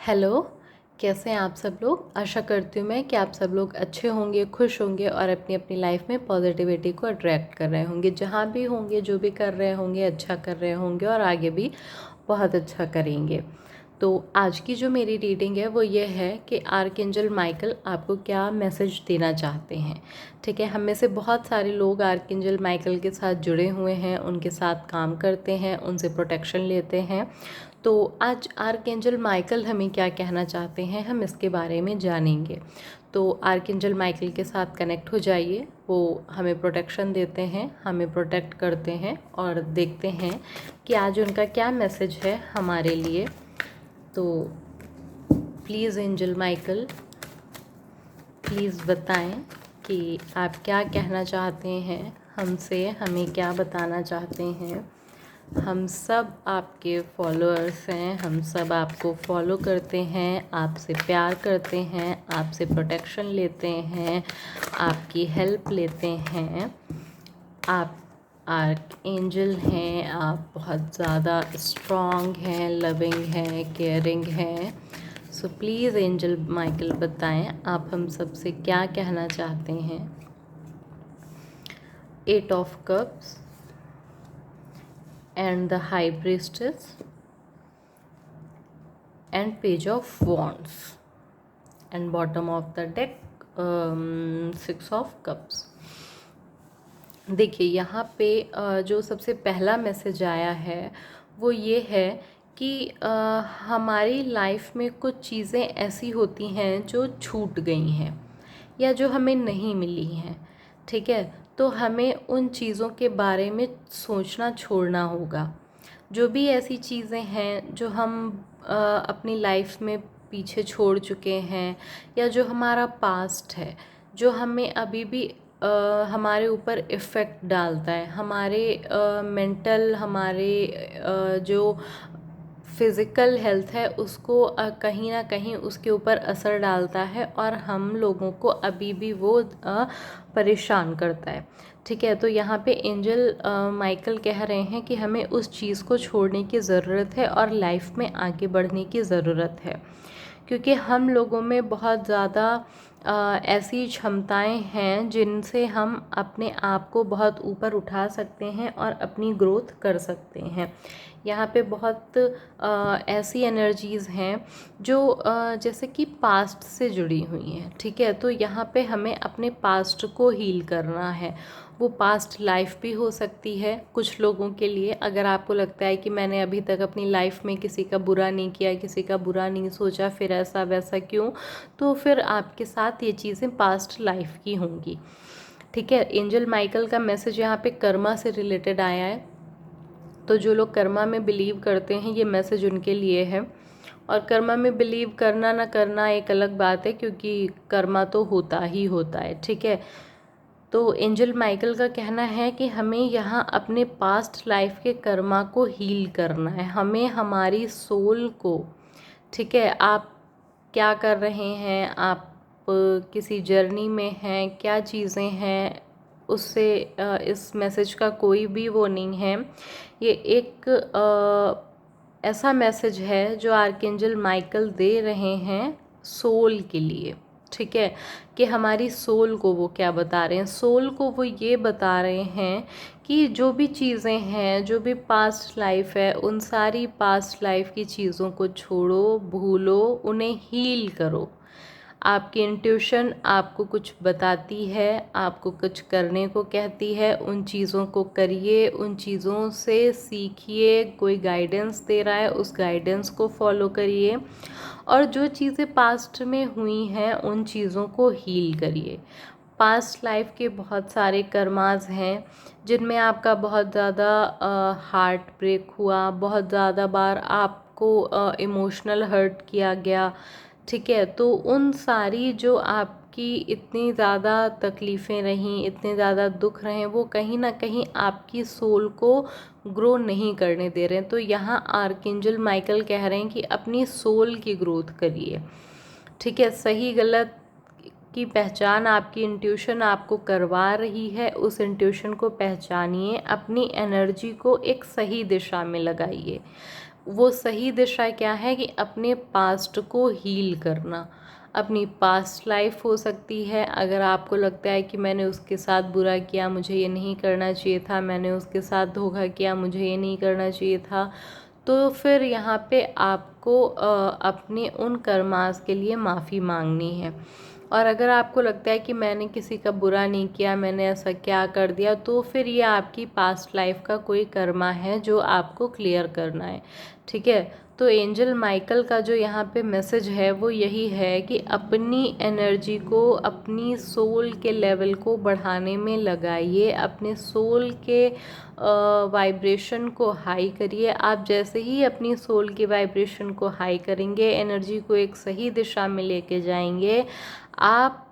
Hello. कैसे हैं आप सब लोग। आशा करती हूँ मैं कि आप सब लोग अच्छे होंगे, खुश होंगे और अपनी अपनी लाइफ में पॉजिटिविटी को अट्रैक्ट कर रहे होंगे। जहाँ भी होंगे, जो भी कर रहे होंगे, अच्छा कर रहे होंगे और आगे भी बहुत अच्छा करेंगे। तो आज की जो मेरी रीडिंग है वो ये है कि आर्कएंजल माइकल आपको क्या मैसेज देना चाहते हैं। ठीक है, हम में से बहुत सारे लोग आर्कएंजल माइकल के साथ जुड़े हुए हैं, उनके साथ काम करते हैं, उनसे प्रोटेक्शन लेते हैं। तो आज आर्कएंजल माइकल हमें क्या कहना चाहते हैं, हम इसके बारे में जानेंगे। तो आर्कएंजल माइकल के साथ कनेक्ट हो जाइए। वो हमें प्रोटेक्शन देते हैं, हमें प्रोटेक्ट करते हैं और देखते हैं कि आज उनका क्या मैसेज है हमारे लिए। तो प्लीज़ एंजल माइकल, प्लीज़ बताएं कि आप क्या कहना चाहते हैं हमसे, हमें क्या बताना चाहते हैं। हम सब आपके फॉलोअर्स हैं, हम सब आपको फॉलो करते हैं, आपसे प्यार करते हैं, आपसे प्रोटेक्शन लेते हैं, आपकी हेल्प लेते हैं। आप आर्क एंजल हैं, आप बहुत ज़्यादा स्ट्रॉन्ग हैं, लविंग हैं, केयरिंग हैं। सो प्लीज़ एंजल माइकल बताएं आप हम सब से क्या कहना चाहते हैं। 8 of cups and the high priestess and page of wands and bottom of the deck 6 of cups। देखिए यहाँ पे जो सबसे पहला मैसेज आया है वो ये है कि हमारी लाइफ में कुछ चीज़ें ऐसी होती हैं जो छूट गई हैं या जो हमें नहीं मिली हैं। ठीक है, तो हमें उन चीज़ों के बारे में सोचना छोड़ना होगा। जो भी ऐसी चीज़ें हैं जो हम अपनी लाइफ में पीछे छोड़ चुके हैं या जो हमारा पास्ट है, जो हमें अभी भी हमारे ऊपर इफ़ेक्ट डालता है, हमारे मेंटल, हमारे जो फिज़िकल हेल्थ है उसको कहीं ना कहीं उसके ऊपर असर डालता है और हम लोगों को अभी भी वो परेशान करता है। ठीक है, तो यहाँ पे एंजल माइकल कह रहे हैं कि हमें उस चीज़ को छोड़ने की ज़रूरत है और लाइफ में आगे बढ़ने की ज़रूरत है, क्योंकि हम लोगों में बहुत ज़्यादा ऐसी क्षमताएं हैं जिनसे हम अपने आप को बहुत ऊपर उठा सकते हैं और अपनी ग्रोथ कर सकते हैं। यहाँ पे बहुत ऐसी एनर्जीज़ हैं जो जैसे कि पास्ट से जुड़ी हुई हैं। ठीक है, तो यहाँ पे हमें अपने पास्ट को हील करना है। वो पास्ट लाइफ भी हो सकती है कुछ लोगों के लिए। अगर आपको लगता है कि मैंने अभी तक अपनी लाइफ में किसी का बुरा नहीं किया, किसी का बुरा नहीं सोचा, फिर ऐसा वैसा क्यों, तो फिर आपके साथ ये चीज़ें पास्ट लाइफ की होंगी। ठीक है, एंजल माइकल का मैसेज यहाँ पे कर्मा से रिलेटेड आया है। तो जो लोग कर्मा में बिलीव करते हैं ये मैसेज उनके लिए है। और कर्मा में बिलीव करना ना करना एक अलग बात है, क्योंकि कर्मा तो होता ही होता है। ठीक है, तो एंजल माइकल का कहना है कि हमें यहाँ अपने पास्ट लाइफ के कर्मा को हील करना है, हमें हमारी सोल को। ठीक है, आप क्या कर रहे हैं, आप किसी जर्नी में हैं, क्या चीज़ें हैं, उससे इस मैसेज का कोई भी वो नहीं है। ये एक ऐसा मैसेज है जो आर्कएंजल माइकल दे रहे हैं सोल के लिए। ठीक है, कि हमारी सोल को वो क्या बता रहे हैं, सोल को वो ये बता रहे हैं कि जो भी चीज़ें हैं, जो भी पास्ट लाइफ है, उन सारी पास्ट लाइफ की चीज़ों को छोड़ो, भूलो, उन्हें हील करो। आपकी इंट्यूशन आपको कुछ बताती है, आपको कुछ करने को कहती है, उन चीज़ों को करिए, उन चीज़ों से सीखिए। कोई गाइडेंस दे रहा है, उस गाइडेंस को फॉलो करिए और जो चीज़ें पास्ट में हुई हैं उन चीज़ों को हील करिए। पास्ट लाइफ के बहुत सारे कर्मास हैं जिनमें आपका बहुत ज़्यादा हार्ट ब्रेक हुआ, बहुत ज़्यादा बार आपको इमोशनल हर्ट किया गया। ठीक है, तो उन सारी जो आपकी इतनी ज़्यादा तकलीफ़ें रहीं, इतने ज़्यादा दुख रहे, वो कहीं ना कहीं आपकी सोल को ग्रो नहीं करने दे रहे हैं। तो यहाँ आर्कएंजल माइकल कह रहे हैं कि अपनी सोल की ग्रोथ करिए। ठीक है, सही गलत की पहचान आपकी इंट्यूशन आपको करवा रही है, उस इंट्यूशन को पहचानिए, अपनी एनर्जी को एक सही दिशा में लगाइए। वो सही दिशा क्या है कि अपने पास्ट को हील करना। अपनी पास्ट लाइफ हो सकती है, अगर आपको लगता है कि मैंने उसके साथ बुरा किया, मुझे ये नहीं करना चाहिए था, मैंने उसके साथ धोखा किया, मुझे ये नहीं करना चाहिए था, तो फिर यहाँ पे आपको अपने उन कर्मास के लिए माफ़ी मांगनी है। और अगर आपको लगता है कि मैंने किसी का बुरा नहीं किया, मैंने ऐसा क्या कर दिया, तो फिर ये आपकी पास्ट लाइफ का कोई कर्मा है जो आपको क्लियर करना है। ठीक है, तो एंजल माइकल का जो यहाँ पे मैसेज है वो यही है कि अपनी एनर्जी को, अपनी सोल के लेवल को बढ़ाने में लगाइए, अपने सोल के वाइब्रेशन को हाई करिए। आप जैसे ही अपनी सोल की वाइब्रेशन को हाई करेंगे, एनर्जी को एक सही दिशा में लेके जाएंगे, आप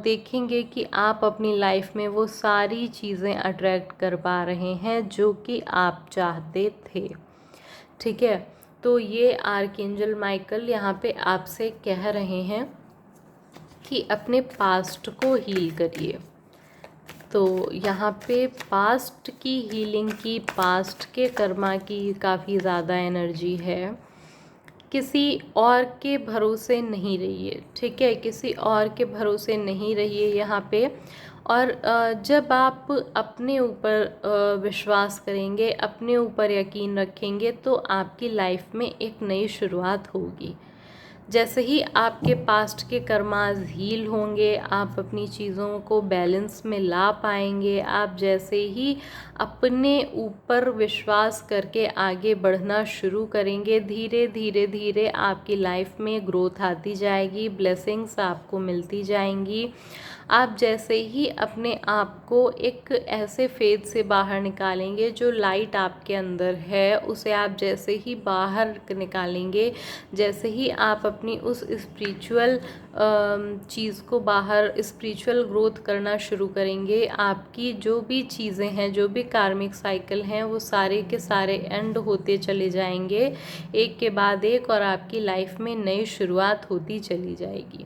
देखेंगे कि आप अपनी लाइफ में वो सारी चीज़ें अट्रैक्ट कर पा रहे हैं जो कि आप चाहते थे। ठीक है, तो ये आर्कएंजल माइकल यहाँ पे आपसे कह रहे हैं कि अपने पास्ट को हील करिए। तो यहाँ पे पास्ट की हीलिंग की, पास्ट के कर्मा की काफ़ी ज़्यादा एनर्जी है। किसी और के भरोसे नहीं रहिए। ठीक है, किसी और के भरोसे नहीं रहिए यहाँ पे। और जब आप अपने ऊपर विश्वास करेंगे, अपने ऊपर यकीन रखेंगे, तो आपकी लाइफ में एक नई शुरुआत होगी। जैसे ही आपके पास्ट के कर्मास हील होंगे, आप अपनी चीज़ों को बैलेंस में ला पाएंगे। आप जैसे ही अपने ऊपर विश्वास करके आगे बढ़ना शुरू करेंगे, धीरे धीरे धीरे आपकी लाइफ में ग्रोथ आती जाएगी, ब्लेसिंग्स आपको मिलती जाएंगी। आप जैसे ही अपने आप को एक ऐसे फेज से बाहर निकालेंगे, जो लाइट आपके अंदर है उसे आप जैसे ही बाहर निकालेंगे, जैसे ही आप अपनी उस स्पिरिचुअल चीज़ को बाहर, स्पिरिचुअल ग्रोथ करना शुरू करेंगे, आपकी जो भी चीज़ें हैं, जो भी कार्मिक साइकिल हैं, वो सारे के सारे एंड होते चले जाएंगे एक के बाद एक, और आपकी लाइफ में नई शुरुआत होती चली जाएगी।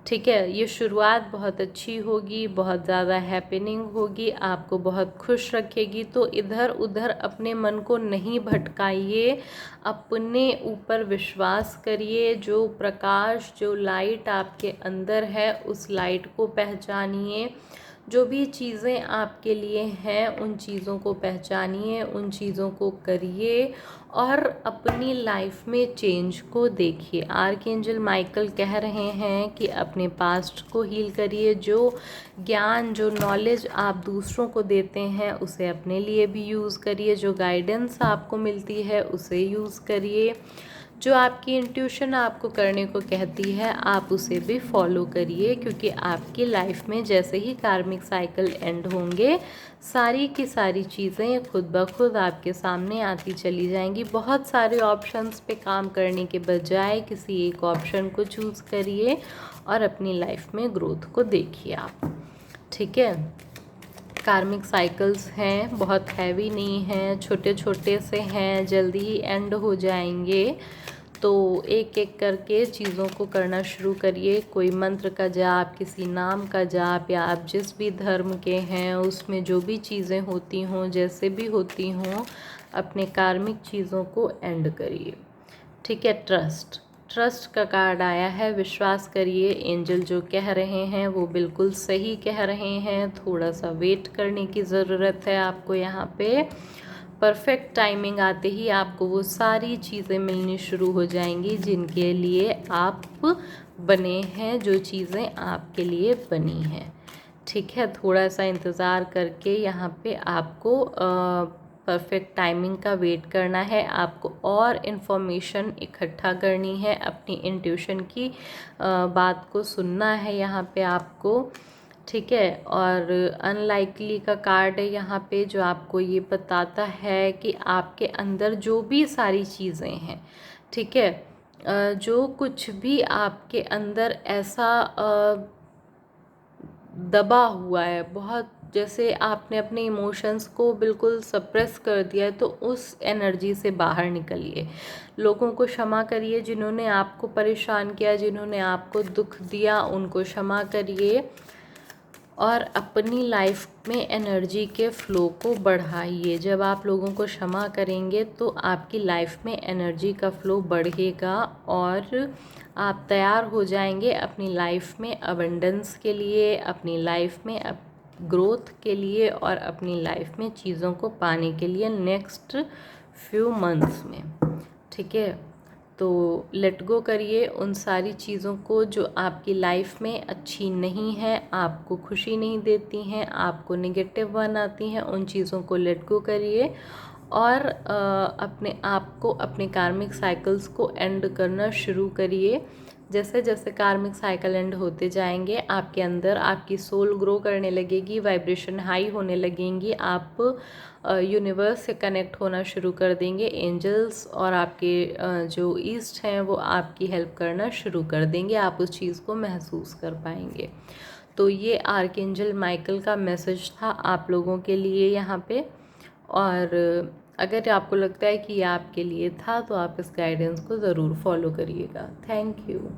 ठीक है, ये शुरुआत बहुत अच्छी होगी, बहुत ज़्यादा हैपनिंग होगी, आपको बहुत खुश रखेगी। तो इधर उधर अपने मन को नहीं भटकाइए, अपने ऊपर विश्वास करिए। जो प्रकाश, जो लाइट आपके अंदर है, उस लाइट को पहचानिए। जो भी चीज़ें आपके लिए हैं, उन चीज़ों को पहचानिए, उन चीज़ों को करिए और अपनी लाइफ में चेंज को देखिए। आर्कएंजल माइकल कह रहे हैं कि अपने पास्ट को हील करिए। जो ज्ञान, जो नॉलेज आप दूसरों को देते हैं, उसे अपने लिए भी यूज़ करिए। जो गाइडेंस आपको मिलती है, उसे यूज़ करिए। जो आपकी इंट्यूशन आपको करने को कहती है, आप उसे भी फॉलो करिए, क्योंकि आपकी लाइफ में जैसे ही कार्मिक साइकिल एंड होंगे, सारी की सारी चीज़ें खुद ब खुद आपके सामने आती चली जाएंगी। बहुत सारे ऑप्शंस पे काम करने के बजाय किसी एक ऑप्शन को चूज़ करिए और अपनी लाइफ में ग्रोथ को देखिए आप। ठीक है, कार्मिक साइकिल्स हैं, बहुत हैवी नहीं हैं, छोटे छोटे से हैं, जल्दी ही एंड हो जाएंगे। तो एक एक करके चीज़ों को करना शुरू करिए। कोई मंत्र का जाप, किसी नाम का जाप, या आप जिस भी धर्म के हैं उसमें जो भी चीज़ें होती हों, जैसे भी होती हों, अपने कार्मिक चीज़ों को एंड करिए। ठीक है, ट्रस्ट का कार्ड आया है। विश्वास करिए, एंजल जो कह रहे हैं वो बिल्कुल सही कह रहे हैं। थोड़ा सा वेट करने की ज़रूरत है आपको। यहाँ पे परफेक्ट टाइमिंग आते ही आपको वो सारी चीज़ें मिलनी शुरू हो जाएंगी जिनके लिए आप बने हैं, जो चीज़ें आपके लिए बनी हैं। ठीक है, थोड़ा सा इंतज़ार करके यहाँ पे आपको परफेक्ट टाइमिंग का वेट करना है। आपको और इन्फॉर्मेशन इकट्ठा करनी है, अपनी इंट्यूशन की बात को सुनना है यहाँ पे आपको। ठीक है, और अनलाइकली का कार्ड है यहाँ पे, जो आपको ये बताता है कि आपके अंदर जो भी सारी चीज़ें हैं, ठीक है, जो कुछ भी आपके अंदर ऐसा दबा हुआ है, बहुत जैसे आपने अपने इमोशंस को बिल्कुल सप्रेस कर दिया है, तो उस एनर्जी से बाहर निकलिए। लोगों को क्षमा करिए जिन्होंने आपको परेशान किया, जिन्होंने आपको दुख दिया, उनको क्षमा करिए। और अपनी लाइफ में एनर्जी के फ़्लो को बढ़ाइए। जब आप लोगों को क्षमा करेंगे तो आपकी लाइफ में एनर्जी का फ़्लो बढ़ेगा और आप तैयार हो जाएंगे अपनी लाइफ में अबंडेंस के लिए, अपनी लाइफ में ग्रोथ के लिए और अपनी लाइफ में चीज़ों को पाने के लिए नेक्स्ट फ्यू मंथ्स में। ठीक है, तो लेट गो करिए उन सारी चीज़ों को जो आपकी लाइफ में अच्छी नहीं है, आपको खुशी नहीं देती हैं, आपको नेगेटिव बनाती हैं। उन चीज़ों को लेट गो करिए और अपने आप को, अपने कार्मिक साइकिल्स को एंड करना शुरू करिए। जैसे जैसे कार्मिक साइकिल एंड होते जाएंगे, आपके अंदर आपकी सोल ग्रो करने लगेगी, वाइब्रेशन हाई होने लगेंगी, आप यूनिवर्स से कनेक्ट होना शुरू कर देंगे। एंजल्स और आपके जो ईस्ट हैं वो आपकी हेल्प करना शुरू कर देंगे, आप उस चीज़ को महसूस कर पाएंगे। तो ये आर्कएंजल माइकल का मैसेज था आप लोगों के लिए यहाँ पे। और अगर आपको लगता है कि ये आपके लिए था तो आप इस गाइडेंस को ज़रूर फॉलो करिएगा। Thank you.